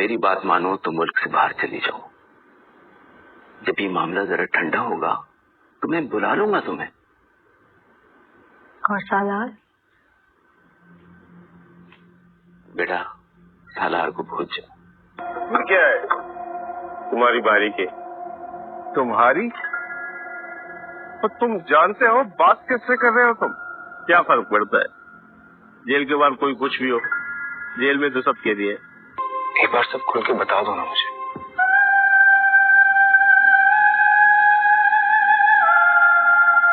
मेरी बात मानो तो मुल्क से बाहर चली जाओ। जब ये मामला जरा ठंडा होगा तो मैं बुला लूंगा तुम्हें। और सालार? बेटा सालार को भूल जाओ। फिर क्या है तुम्हारी बारी के? तुम्हारी? तो तुम जानते हो बात किससे कर रहे हो तुम? क्या फर्क पड़ता है? जेल के बाद कोई कुछ भी हो, जेल में तो सब कह दिए। एक बार सब खुल के बता दो ना मुझे।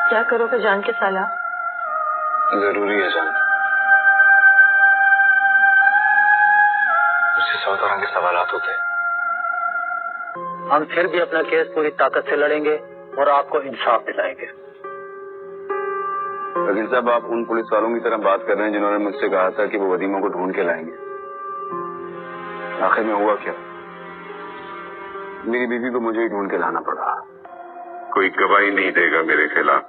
क्या करोगे जान के साला? जरूरी है जान। मुझसे 100 तरह के सवालात होते हैं। हम फिर भी अपना केस पूरी ताकत से लड़ेंगे और आपको इंसाफ दिलाएंगे। वकील साहब, आप उन पुलिस वालों की तरह बात कर रहे हैं जिन्होंने मुझसे कहा था कि वो वदीमा को ढूंढ के लाएंगे। आखिर में हुआ क्या? मेरी बीवी को मुझे ही ढूंढ के लाना पड़ा। कोई गवाही नहीं देगा मेरे खिलाफ।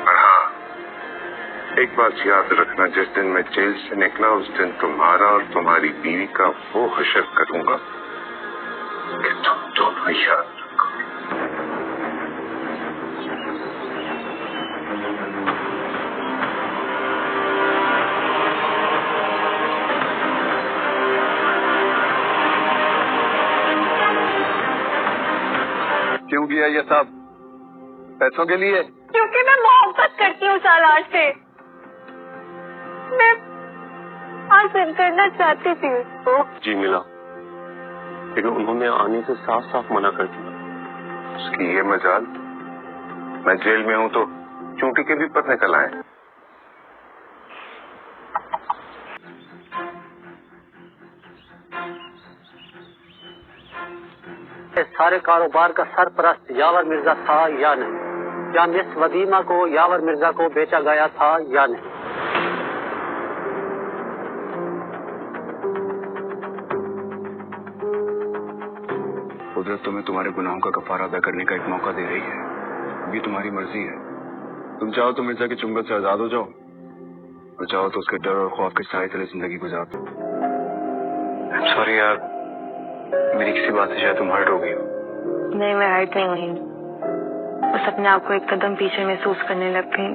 और हाँ, एक बात याद रखना, जिस दिन मैं जेल से निकला उस दिन तुम्हारा और तुम्हारी बीवी का वो हशर करूंगा कि तुम दोनों याद रखो। क्यों किया ये सब? पैसों के लिए? क्योंकि मैं मोहब्बत करती हूँ सालार से। मैं हासिल करना चाहती थी उसको। जी मिला, लेकिन उन्होंने आने से साफ साफ मना कर दिया। उसकी ये मजाल, मैं जेल में हूं तो चूंटी के भी पर निकल आए। इस सारे कारोबार का सरपरस्त यावर मिर्जा था या नहीं? क्या मिस वदीमा को यावर मिर्जा को बेचा गया था या नहीं? कुदरत तुम्हें तुम्हारे गुनाहों का कफारा अदा करने का एक मौका दे रही है। अभी तुम्हारी मर्जी है। तुम चाहो तो मिर्जा की चुंगत से आजाद हो जाओ, और चाहो तो उसके डर और खौफ के साए तले जिंदगी गुजार दो। सॉरी यार, मेरी किसी बात से शायद तुम हर्ट हो गई हो। नहीं, मैं हर्ट नहीं हुई, बस अपने आप को एक कदम पीछे महसूस करने लग गई।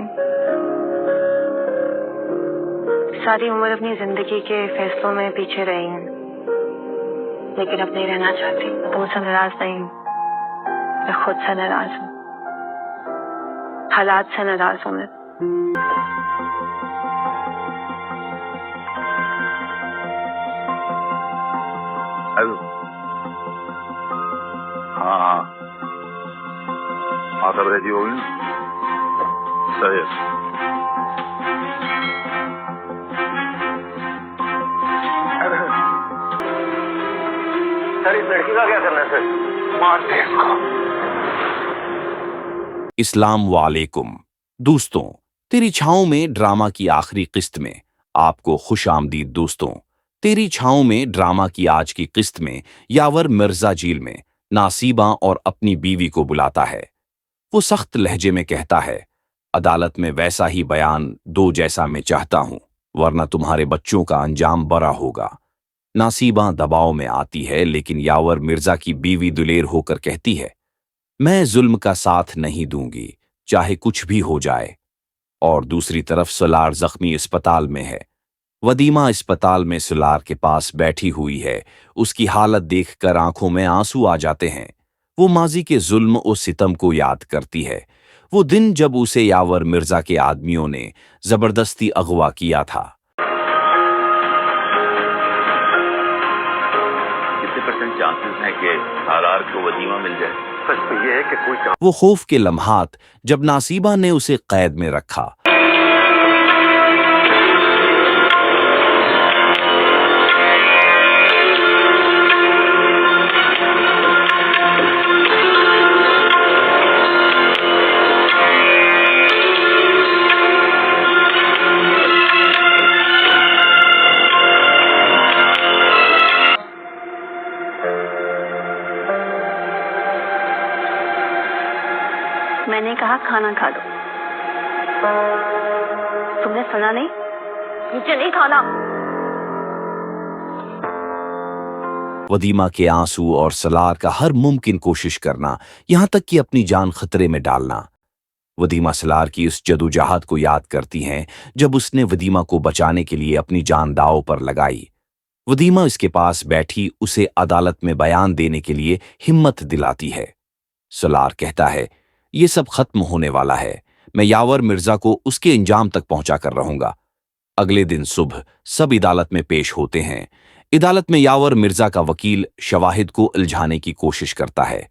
सारी उम्र अपनी जिंदगी के फैसलों में पीछे रही हूँ, लेकिन अब नहीं रहना चाहती। तो मुझसे नाराज नहीं हूँ, मैं खुद से नाराज हूँ, हालात से नाराज हूँ मैं। हाँ, सब रेडी हो गई? सही है। सर, इस लड़की का क्या करना है सर? मार दे इसको। इस्लाम वालेकुम दोस्तों, तेरी छाँव में ड्रामा की आखिरी किस्त में आपको खुश आमदीद दोस्तों। तेरी छाँव में ड्रामा की आज की किस्त में यावर मिर्जा जेल में नासीबा और अपनी बीवी को बुलाता है। वो सख्त लहजे में कहता है, अदालत में वैसा ही बयान दो जैसा मैं चाहता हूं, वरना तुम्हारे बच्चों का अंजाम बड़ा होगा। नासीबा दबाव में आती है, लेकिन यावर मिर्जा की बीवी दुलेर होकर कहती है, मैं जुल्म का साथ नहीं दूंगी, चाहे कुछ भी हो जाए। और दूसरी तरफ सुलार जख्मी अस्पताल में है। वदीमा अस्पताल में सुलार के पास बैठी हुई है। उसकी हालत देखकर आंखों में आंसू आ जाते हैं। वो माजी के जुल्म और सितम को याद करती है। वो दिन जब उसे यावर मिर्जा के आदमियों ने जबरदस्ती अगवा किया था। कितने % चांसेस हैं कि सालार को वदीमा मिल जाए? सच तो ये है कि कोई। वो खौफ के लम्हात जब नासीबा ने उसे कैद में रखा। मैंने कहा खाना खा लो। तुमने सुना नहीं? नीचे नहीं खाना। वदीमा के आंसू और सलार का हर मुमकिन कोशिश करना, यहां तक कि अपनी जान खतरे में डालना। वदीमा सलार की उस जदोजहद को याद करती हैं जब उसने वदीमा को बचाने के लिए अपनी जान दांव पर लगाई। वदीमा इसके पास बैठी उसे अदालत में बयान देने के लिए हिम्मत दिलाती है। सलार कहता है, ये सब खत्म होने वाला है, मैं यावर मिर्जा को उसके इंजाम तक पहुंचा कर रहूंगा। अगले दिन सुबह सब अदालत में पेश होते हैं। अदालत में यावर मिर्जा का वकील शवाहिद को उलझाने की कोशिश करता है।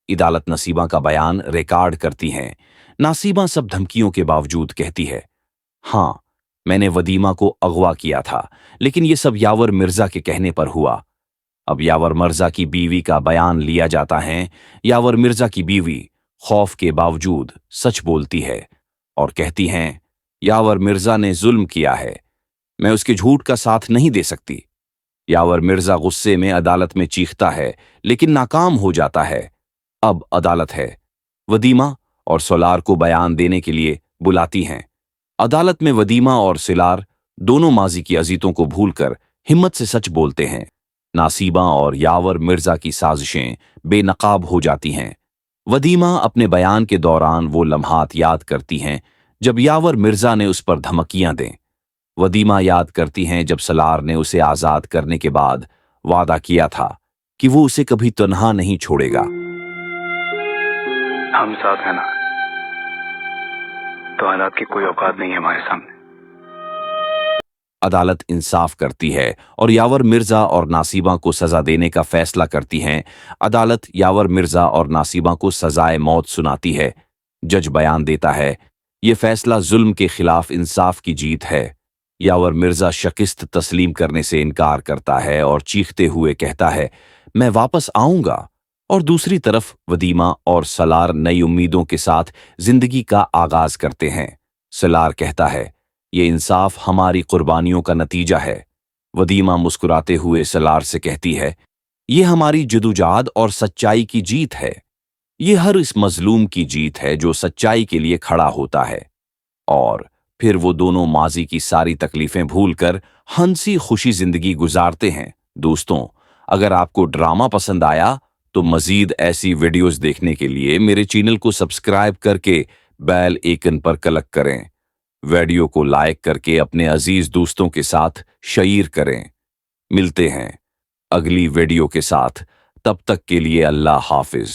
अदालत नसीबा का बयान रिकॉर्ड करती हैं। नासीबा सब धमकियों के बावजूद कहती है, हाँ, मैंने वदीमा को अगवा किया था, लेकिन ये सब यावर मिर्जा के कहने पर हुआ। अब यावर मिर्जा की बीवी का बयान लिया जाता है। यावर मिर्जा की बीवी खौफ के बावजूद सच बोलती है और कहती हैं, यावर मिर्जा ने जुल्म किया है, मैं उसके झूठ का साथ नहीं दे सकती। यावर मिर्जा गुस्से में अदालत में चीखता है, लेकिन नाकाम हो जाता है। अब अदालत है। वदीमा और सोलार को बयान देने के लिए बुलाती हैं। अदालत में वदीमा और सिलार दोनों माजी की अजीतों को भूलकर हिम्मत से सच बोलते हैं। नासीबा और यावर मिर्जा की साजिशें बेनकाब हो जाती हैं। वदीमा अपने बयान के दौरान वो लम्हात याद करती हैं जब यावर मिर्जा ने उस पर धमकियां दें। वदीमा याद करती हैं जब सलार ने उसे आजाद करने के बाद वादा किया था कि वो उसे कभी तन्हा नहीं छोड़ेगा। हम साथ हैं ना, तो हालात की कोई औकात नहीं है हमारे सामने। अदालत इंसाफ करती है और यावर मिर्जा और नासीबा को सजा देने का फैसला करती है। अदालत यावर मिर्जा और नासीबा को सजाए मौत सुनाती है। जज बयान देता है, ये फैसला जुल्म के खिलाफ इंसाफ की जीत है। यावर मिर्जा शिकस्त तस्लीम करने से इनकार करता है और चीखते हुए कहता है, मैं वापस आऊंगा। और दूसरी तरफ वदीमा और सलार नई उम्मीदों के साथ जिंदगी का आगाज करते हैं। सलार कहता है, ये इंसाफ हमारी कुर्बानियों का नतीजा है। वदीमा मुस्कुराते हुए सलार से कहती है, ये हमारी जदोजहद और सच्चाई की जीत है। ये हर इस मजलूम की जीत है जो सच्चाई के लिए खड़ा होता है। और फिर वो दोनों माजी की सारी तकलीफें भूलकर हंसी खुशी जिंदगी गुजारते हैं। दोस्तों, अगर आपको ड्रामा पसंद आया तो मजीद ऐसी वीडियोस देखने के लिए मेरे चैनल को सब्सक्राइब करके बेल आइकन पर क्लिक करें। वीडियो को लाइक करके अपने अजीज दोस्तों के साथ शेयर करें। मिलते हैं अगली वीडियो के साथ, तब तक के लिए अल्लाह हाफिज।